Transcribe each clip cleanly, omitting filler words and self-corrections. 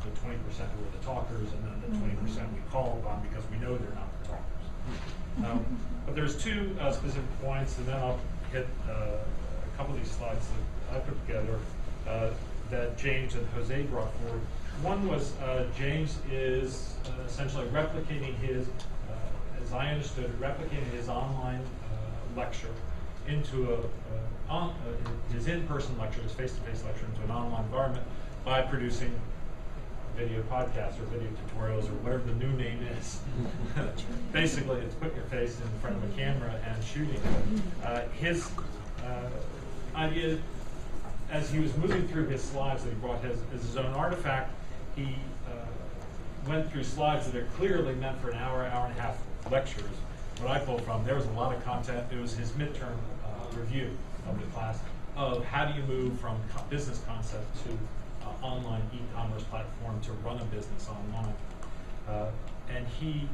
the 20% who are the talkers, and then the 20% we call upon because we know they're not the talkers. But there's two specific points, and then I'll hit a couple of these slides that I put together that James and Jose brought forward. One was James is essentially replicating his, as I understood it, replicating his online lecture into his in-person lecture, his face-to-face lecture into an online environment by producing video podcasts or video tutorials or whatever the new name is. Basically, it's putting your face in front of a camera and shooting. His idea, as he was moving through his slides that he brought as his own artifact, he went through slides that are clearly meant for an hour, hour and a half lectures. What I pulled from, there was a lot of content. It was his midterm review of the class of how do you move from business concept to online e-commerce platform to run a business online. And he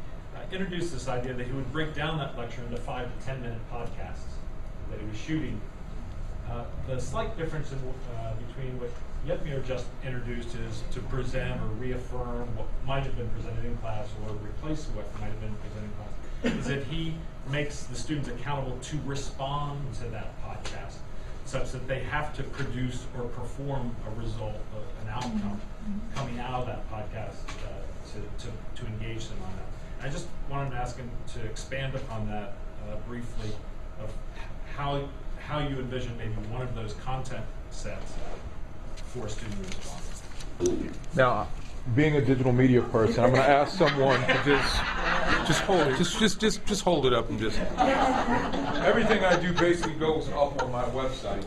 introduced this idea that he would break down that lecture into 5 to 10 minute podcasts that he was shooting. The slight difference between what Yetmir just introduced is to present or reaffirm what might have been presented in class or replace what might have been presented in class, is that he makes the students accountable to respond to that podcast, such that they have to produce or perform a result, an outcome coming out of that podcast to engage them on that. I just wanted to ask him to expand upon that briefly, of how you envision maybe one of those content sets for student response. Now, being a digital media person, I'm going to ask someone to just hold it up and just. Everything I do basically goes up on my website.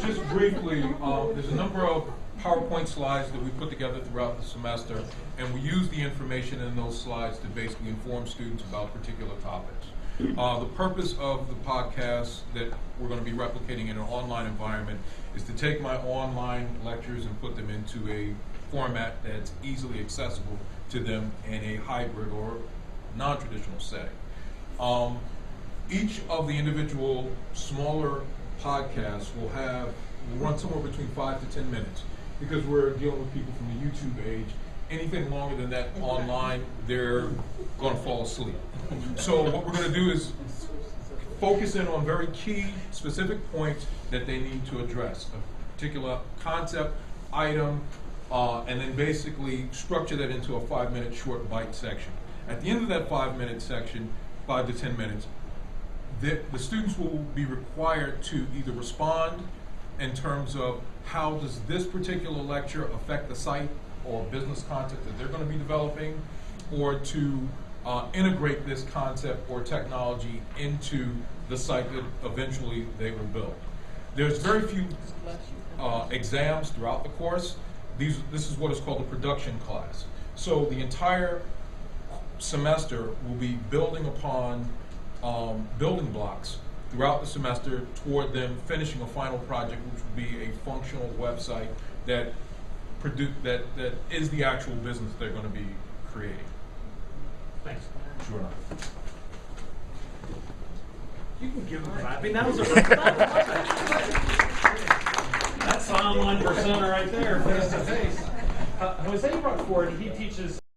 Just briefly, there's a number of PowerPoint slides that we put together throughout the semester, and we use the information in those slides to basically inform students about particular topics. The purpose of the podcast that we're going to be replicating in an online environment is to take my online lectures and put them into a format that's easily accessible to them in a hybrid or non-traditional setting. Each of the individual smaller podcasts will run somewhere between 5 to 10 minutes, because we're dealing with people from the YouTube age. Anything longer than that online, they're going to fall asleep. So what we're going to do is focus in on very key, specific points that they need to address, a particular concept, item, and then basically structure that into a 5-minute short bite section. At the end of that 5-minute section, 5 to 10 minutes, the students will be required to either respond in terms of how does this particular lecture affect the site or business content that they're going to be developing, or to integrate this concept or technology into the site that eventually they will build. There's very few exams throughout the course. This is what is called a production class. So the entire semester will be building upon building blocks throughout the semester toward them finishing a final project, which will be a functional website that is the actual business they're going to be creating. Thanks. Sure. You can give them that. I mean, that was that's the online persona right there, face to face. Jose brought forward, he teaches